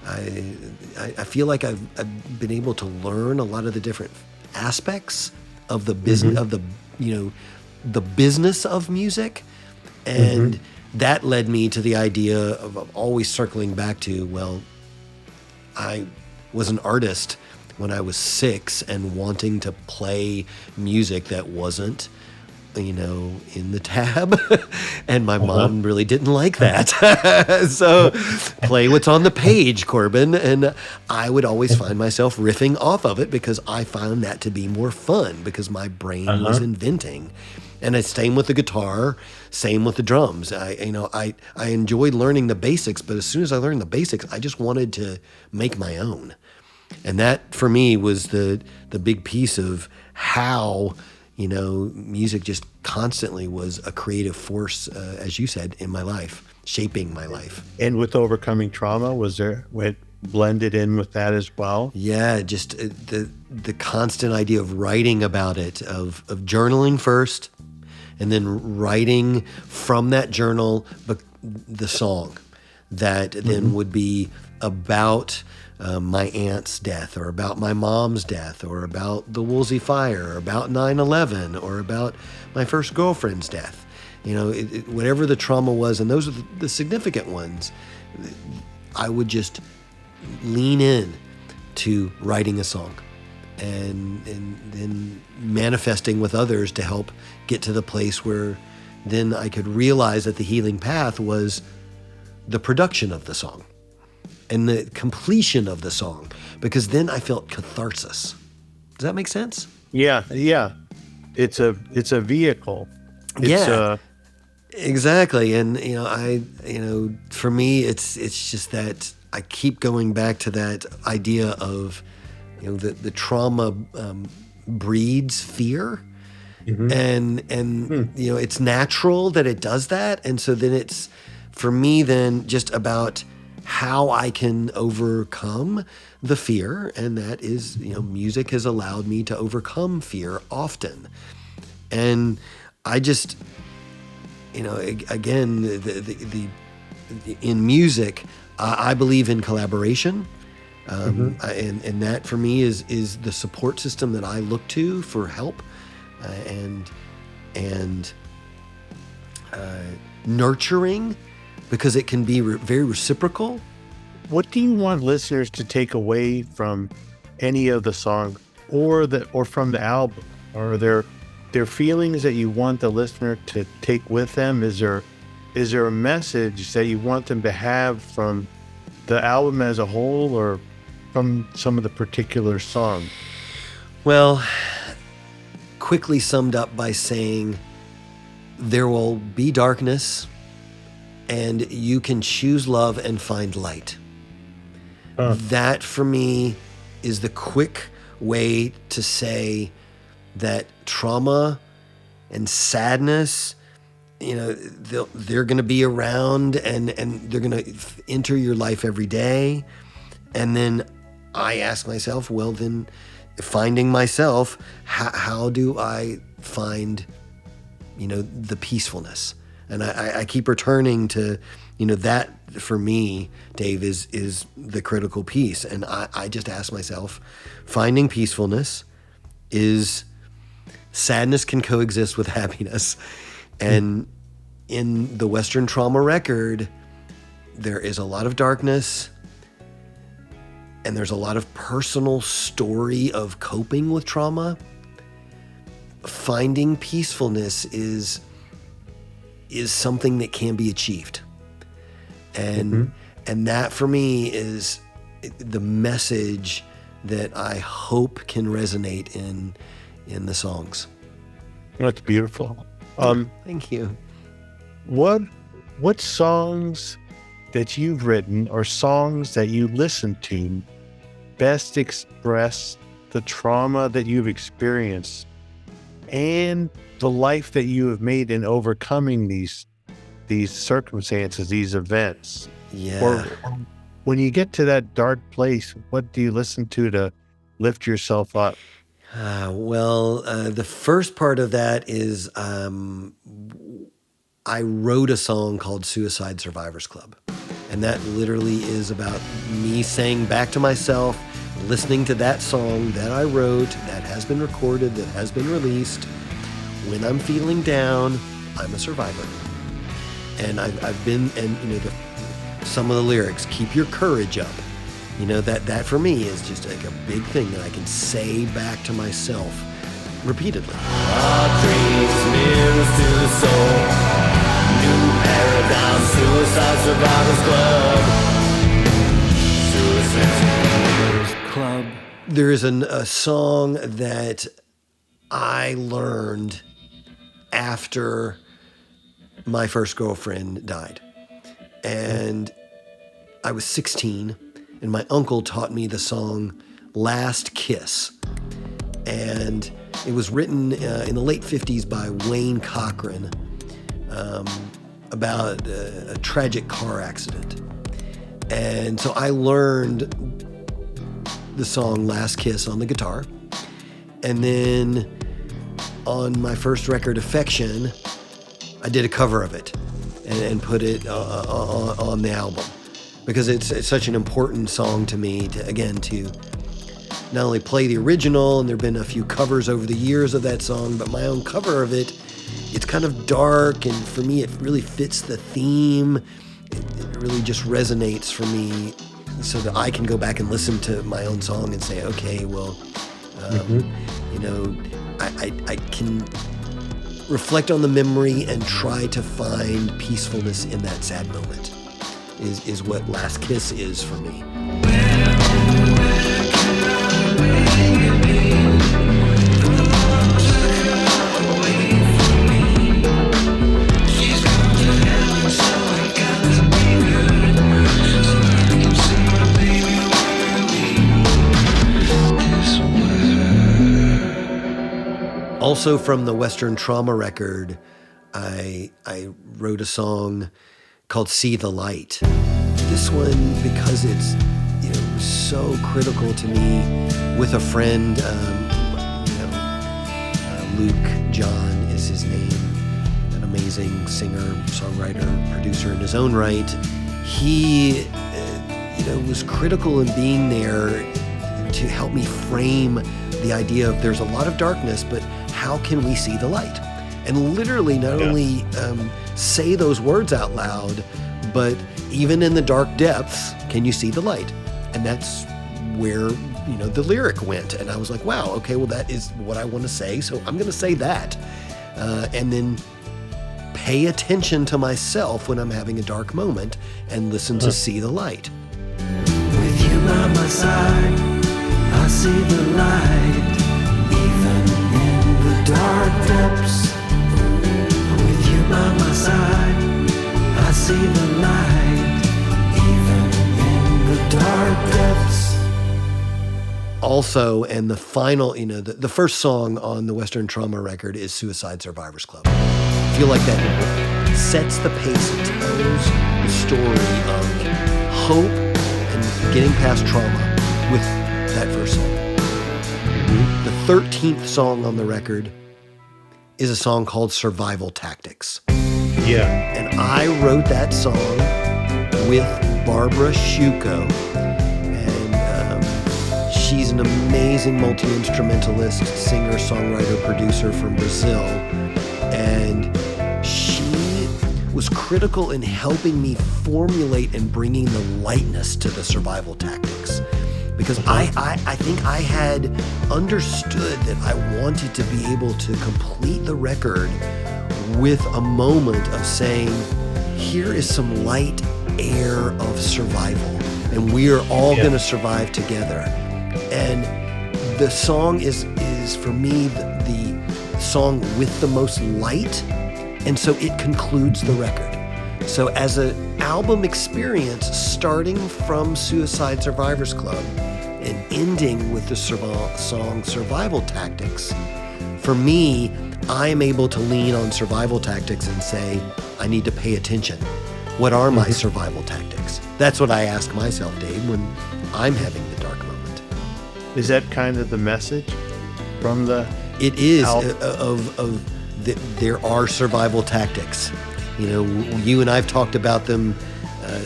I feel like I've been able to learn a lot of the different aspects of the business of the business of music, and that led me to the idea of always circling back to, well, I was an artist when I was 6 and wanting to play music that wasn't, in the tab. And my mom really didn't like that. So play what's on the page, Corbin. And I would always find myself riffing off of it because I found that to be more fun, because my brain was inventing. And it's same with the guitar, same with the drums. I enjoyed learning the basics, but as soon as I learned the basics, I just wanted to make my own. And that, for me, was the big piece of how, music just constantly was a creative force, as you said, in my life, shaping my life. And with overcoming trauma, was there what blended in with that as well? Yeah, just the constant idea of writing about it, of journaling first, and then writing from that journal the song that then would be about my aunt's death, or about my mom's death, or about the Woolsey fire, or about 9/11, or about my first girlfriend's death. Whatever the trauma was, and those are the significant ones, I would just lean in to writing a song and then manifesting with others to help get to the place where then I could realize that the healing path was the production of the song and the completion of the song, because then I felt catharsis. Does that make sense? Yeah. It's a vehicle. Exactly. And for me, it's just that I keep going back to that idea of the trauma breeds fear, and it's natural that it does that, and so then it's, for me, then just about how I can overcome the fear, and that is, music has allowed me to overcome fear often. And I just, again, in music, I believe in collaboration, and that for me is the support system that I look to for help, and nurturing, because it can be very reciprocal. What do you want listeners to take away from any of the songs or from the album? Are there feelings that you want the listener to take with them? Is there a message that you want them to have from the album as a whole, or from some of the particular songs? Well, quickly summed up by saying, there will be darkness, and you can choose love and find light. That, for me, is the quick way to say that trauma and sadness, they're going to be around, and they're going to enter your life every day. And then I ask myself, well, then, finding myself, how do I find, the peacefulness? And I keep returning to, that for me, Dave, is the critical piece. And I just ask myself, finding peacefulness is, sadness can coexist with happiness. And in the Western Trauma record, there is a lot of darkness, and there's a lot of personal story of coping with trauma. Finding peacefulness is something that can be achieved. And that for me is the message that I hope can resonate in the songs. That's beautiful. Thank you. What songs that you've written or songs that you listen to best express the trauma that you've experienced and the life that you have made in overcoming these circumstances, these events? Yeah. Or when you get to that dark place, what do you listen to lift yourself up? The first part of that is I wrote a song called Suicide Survivors Club. And that literally is about me saying back to myself, listening to that song that I wrote, that has been recorded, that has been released. When I'm feeling down, I'm a survivor. And I've been, and some of the lyrics, keep your courage up. That for me is just like a big thing that I can say back to myself repeatedly. Our dreams, mirrors to the soul. New paradigm, Suicide Survivors Club. Suicide Survivors Club. There is a song that I learned after my first girlfriend died. And I was 16, and my uncle taught me the song Last Kiss. And it was written in the late 50s by Wayne Cochran about a tragic car accident. And so I learned the song Last Kiss on the guitar. And then on my first record, Affection, I did a cover of it and put it on the album, because it's such an important song to me to not only play the original, and there have been a few covers over the years of that song, but my own cover of it. It's kind of dark, and for me, it really fits the theme. It really just resonates for me, so that I can go back and listen to my own song and say, okay, well, I can reflect on the memory and try to find peacefulness in that sad moment. Is what Last Kiss is for me. Also from the Western Trauma record, I wrote a song called See the Light. This one, because it's so critical to me, with a friend, Luke John is his name, an amazing singer, songwriter, producer in his own right. He was critical in being there to help me frame the idea of there's a lot of darkness, but how can we see the light? And literally not only say those words out loud, but even in the dark depths, can you see the light? And that's where, the lyric went. And I was like, wow, okay, well, that is what I want to say. So I'm going to say that. And then pay attention to myself when I'm having a dark moment and listen to See the Light. With you by my side, I see the light, even in the dark depths. With you by my side, I see the light, even in the dark depths. Also, and the final, the first song on the Western Trauma record is Suicide Survivors Club. I feel like that sets the pace, it tells the story of hope and getting past trauma with that first song. The 13th song on the record is a song called Survival Tactics. Yeah. And I wrote that song with Barbara Shuko. And she's an amazing multi-instrumentalist, singer, songwriter, producer from Brazil. And she was critical in helping me formulate and bringing the lightness to the survival tactics. Because I think I had understood that I wanted to be able to complete the record with a moment of saying, here is some light air of survival, and we are all going to survive together. And the song is for me the song with the most light, and so it concludes the record. So as an album experience, starting from Suicide Survivors Club and ending with the song Survival Tactics, for me, I am able to lean on survival tactics and say, I need to pay attention. What are my survival tactics? That's what I ask myself, Dave, when I'm having the dark moment. Is that kind of the message from the It is album? There are survival tactics. You know, you and I've talked about them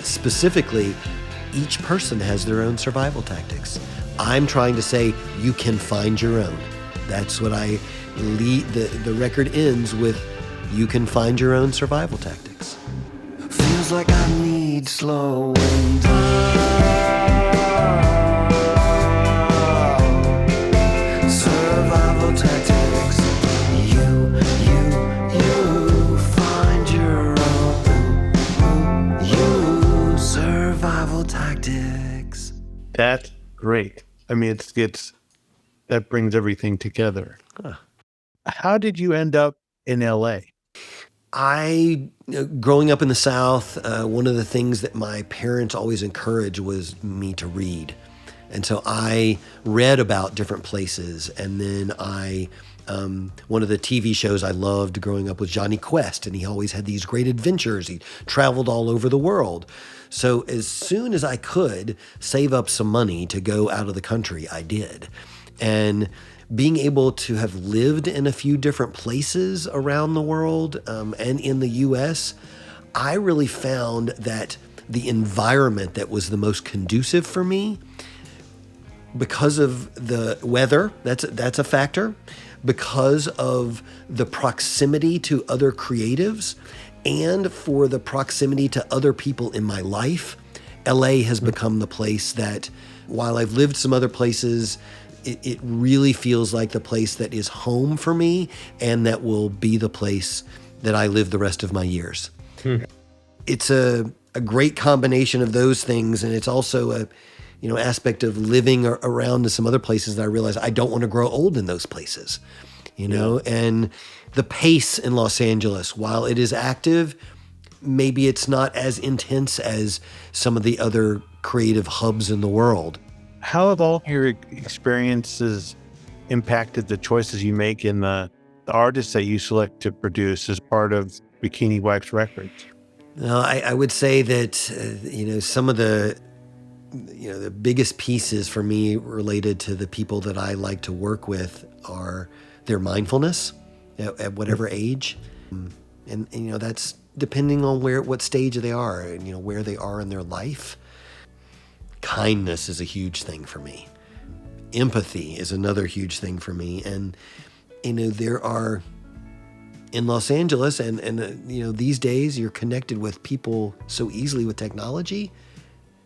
specifically. Each person has their own survival tactics. I'm trying to say you can find your own. That's what I lead. The record ends with, you can find your own survival tactics. Feels like I need slowing down. Survival tactics. You find your own. You survival tactics. That's great. I mean, it's that brings everything together. Huh. How did you end up in LA? Growing up in the South, one of the things that my parents always encouraged was me to read. And so I read about different places. And then one of the TV shows I loved growing up was Johnny Quest, and he always had these great adventures. He traveled all over the world. So as soon as I could save up some money to go out of the country, I did. And being able to have lived in a few different places around the world and in the U.S., I really found that the environment that was the most conducive for me, because of the weather, that's a factor, because of the proximity to other creatives, and for the proximity to other people in my life, LA has become the place that, while I've lived some other places, it really feels like the place that is home for me, and that will be the place that I live the rest of my years. It's a great combination of those things, and it's also a aspect of living around some other places that I realize I don't want to grow old in those places, and the pace in Los Angeles, while it is active, maybe it's not as intense as some of the other creative hubs in the world. How have all your experiences impacted the choices you make in the artists that you select to produce as part of Bikiniwax Records? I would say that, some of the biggest pieces for me related to the people that I like to work with are their mindfulness at whatever age. And that's depending on what stage they are and, where they are in their life. Kindness is a huge thing for me. Empathy is another huge thing for me. And, there are, in Los Angeles and these days, you're connected with people so easily with technology.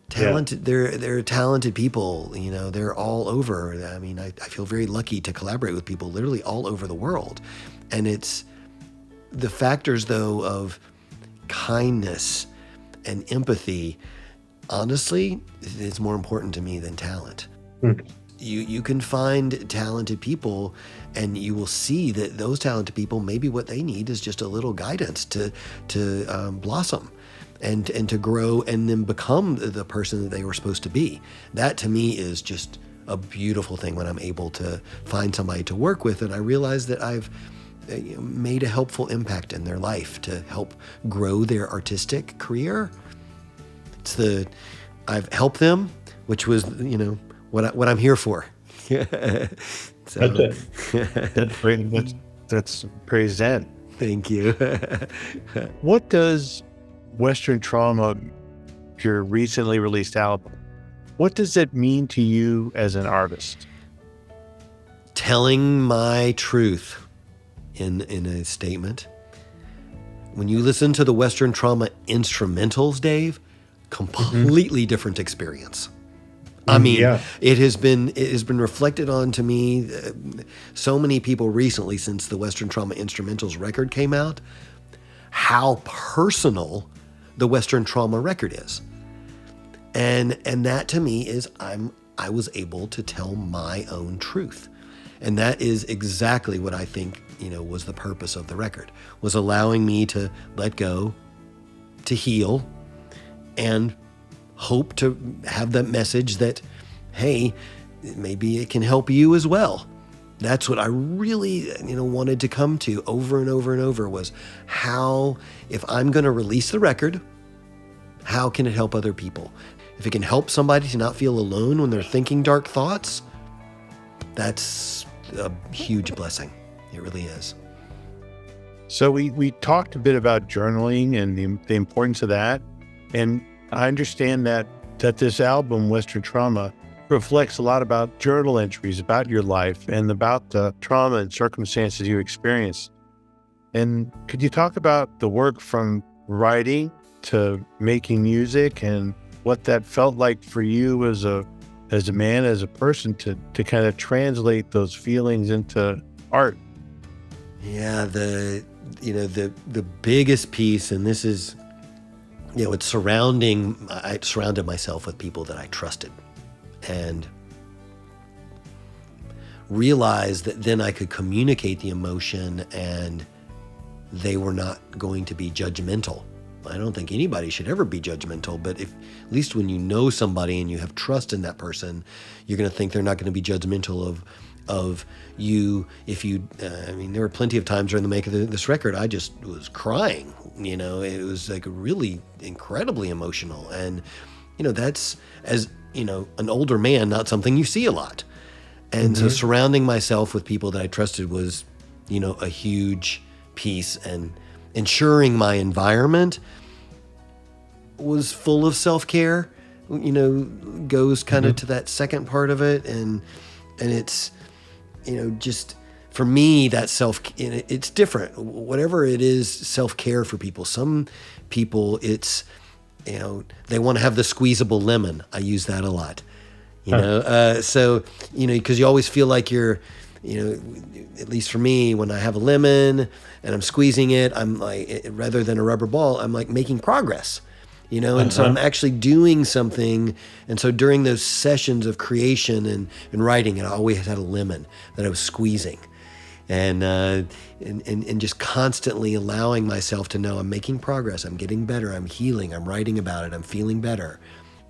Talented, they're talented people, they're all over. I mean, I feel very lucky to collaborate with people literally all over the world. And it's the factors, though, of kindness and empathy, honestly, is more important to me than talent. You can find talented people, and you will see that those talented people, maybe what they need is just a little guidance to blossom and to grow and then become the person that they were supposed to be. That to me is just a beautiful thing when I'm able to find somebody to work with, and I realize that I've made a helpful impact in their life to help grow their artistic career. I've helped them, which was, what I'm here for. So. That's great. That's praise that. Thank you. What does Western Trauma, your recently released album, what does it mean to you as an artist? Telling my truth in a statement. When you listen to the Western Trauma instrumentals, Dave, completely different experience. I mean, it has been reflected on to me. So many people recently, since the Western Trauma instrumentals record came out, how personal the Western trauma record is. And that to me is I was able to tell my own truth. And that is exactly what I think, was the purpose of the record, was allowing me to let go, to heal, and hope to have that message that, hey, maybe it can help you as well. That's what I really, wanted to come to over and over and over, was how, if I'm going to release the record, how can it help other people? If it can help somebody to not feel alone when they're thinking dark thoughts, that's a huge blessing. It really is. So we talked a bit about journaling and the importance of that. And I understand that this album, Western Trauma, reflects a lot about journal entries about your life and about the trauma and circumstances you experienced. And could you talk about the work from writing to making music and what that felt like for you as a man, as a person, to kind of translate those feelings into art? Yeah, the biggest piece, and this is, it's I surrounded myself with people that I trusted, and realized that then I could communicate the emotion and they were not going to be judgmental. I don't think anybody should ever be judgmental, but at least when you know somebody and you have trust in that person, you're going to think they're not going to be judgmental of you. If you, there were plenty of times during the making of this record, I just was crying. It was like really incredibly emotional, and that's, as an older man, not something you see a lot. And so surrounding myself with people that I trusted was, a huge piece, and ensuring my environment was full of self-care, goes kind of to that second part of it. And it's, just for me, that it's different. Whatever it is, self-care for people. Some people, it's, they want to have the squeezable lemon. I use that a lot, so, because you always feel like you're, at least for me, when I have a lemon and I'm squeezing it, I'm like, rather than a rubber ball, I'm like making progress, and so I'm actually doing something. And so during those sessions of creation and writing, I always had a lemon that I was squeezing, and just constantly allowing myself to know I'm making progress, I'm getting better, I'm healing, I'm writing about it, I'm feeling better.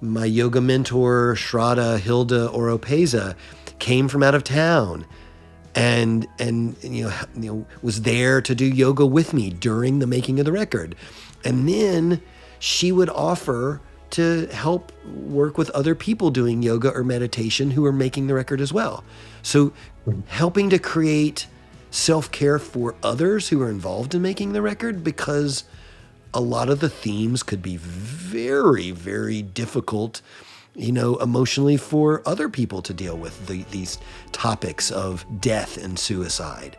My yoga mentor, Shraddha Hilda Oropeza, came from out of town and was there to do yoga with me during the making of the record. And then she would offer to help work with other people doing yoga or meditation who are making the record as well. So helping to create self-care for others who are involved in making the record, because a lot of the themes could be very, very difficult, emotionally for other people to deal with, these topics of death and suicide.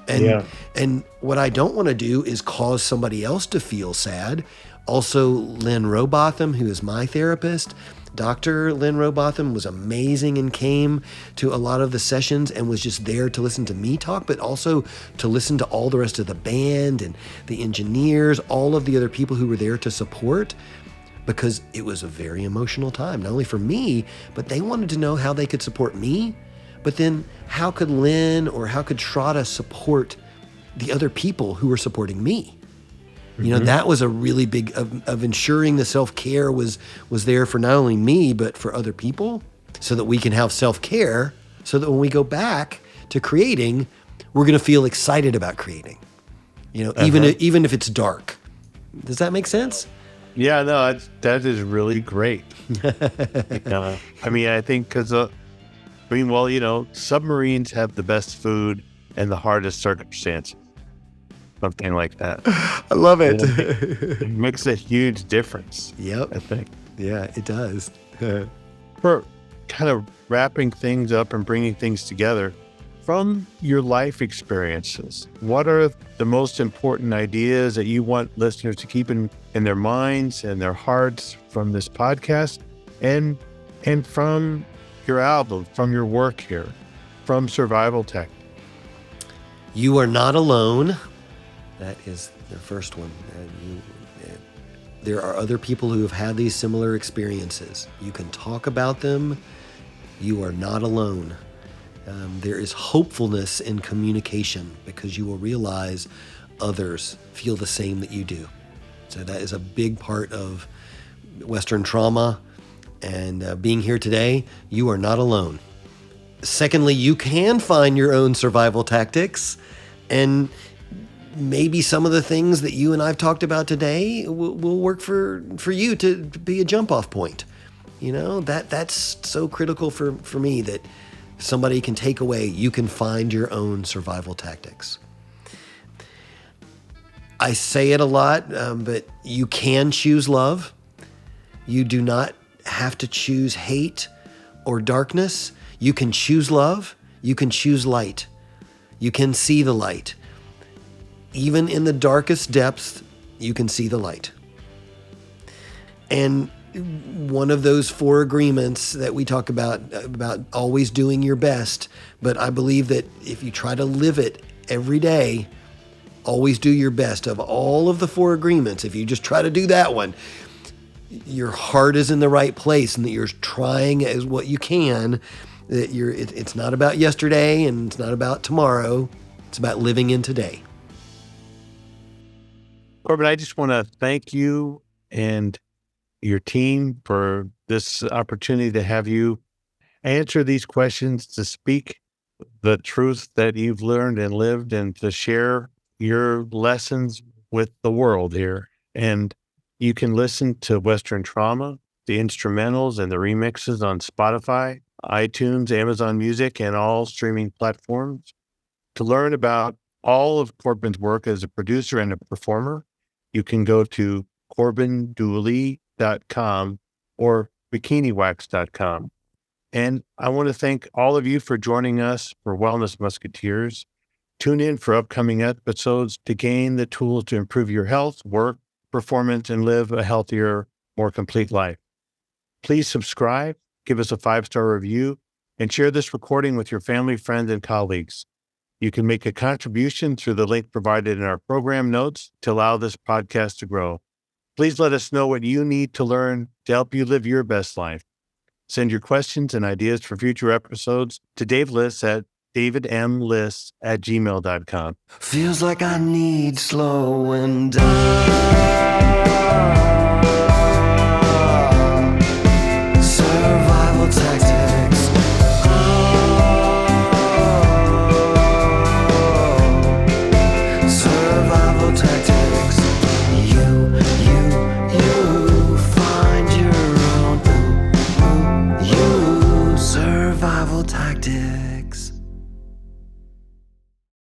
And what I don't want to do is cause somebody else to feel sad. Also, Lynn Robotham, who is my therapist, Dr. Lynn Robotham, was amazing and came to a lot of the sessions and was just there to listen to me talk, but also to listen to all the rest of the band and the engineers, all of the other people who were there to support, because it was a very emotional time, not only for me, but they wanted to know how they could support me, but then how could Lynn or how could Shraddha support the other people who were supporting me? That was a really big of ensuring the self-care was there for not only me, but for other people, so that we can have self-care, so that when we go back to creating, we're going to feel excited about creating, even if it's dark. Does that make sense? Yeah, no, that is really great. I think because, submarines have the best food and the hardest circumstances. Something like that. I love it. It makes a huge difference. Yep. I think. Yeah, it does. For kind of wrapping things up and bringing things together, from your life experiences, what are the most important ideas that you want listeners to keep in their minds and their hearts from this podcast and from your album, from your work here, from Survival Tech? You are not alone. That is the first one. There are other people who have had these similar experiences. You can talk about them. You are not alone. There is hopefulness in communication because you will realize others feel the same that you do. So that is a big part of Western trauma. And being here today, you are not alone. Secondly, you can find your own survival tactics, and maybe some of the things that you and I've talked about today will work for you to be a jump-off point. You know, that's so critical for me that somebody can take away. You can find your own survival tactics. I say it a lot, but you can choose love. You do not have to choose hate or darkness. You can choose love. You can choose light. You can see the light. Even in the darkest depths, you can see the light. And one of those 4 agreements that we talk about always doing your best, but I believe that if you try to live it every day, always do your best. Of all of the 4 agreements, if you just try to do that one, your heart is in the right place and that you're trying as what you can, that it's not about yesterday and it's not about tomorrow. It's about living in today. Corbin, I just want to thank you and your team for this opportunity to have you answer these questions, to speak the truth that you've learned and lived, and to share your lessons with the world here. And you can listen to Western Trauma, the instrumentals and the remixes on Spotify, iTunes, Amazon Music, and all streaming platforms. To learn about all of Corbin's work as a producer and a performer, you can go to corbindooley.com or bikiniwax.com. And I want to thank all of you for joining us for Wellness Musketeers. Tune in for upcoming episodes to gain the tools to improve your health, work, performance, and live a healthier, more complete life. Please subscribe, give us a 5-star review, and share this recording with your family, friends, and colleagues. You can make a contribution through the link provided in our program notes to allow this podcast to grow. Please let us know what you need to learn to help you live your best life. Send your questions and ideas for future episodes to Dave Liss at davidmliss@gmail.com. Feels like I need slowing down. Survival tactics. Survival tactics.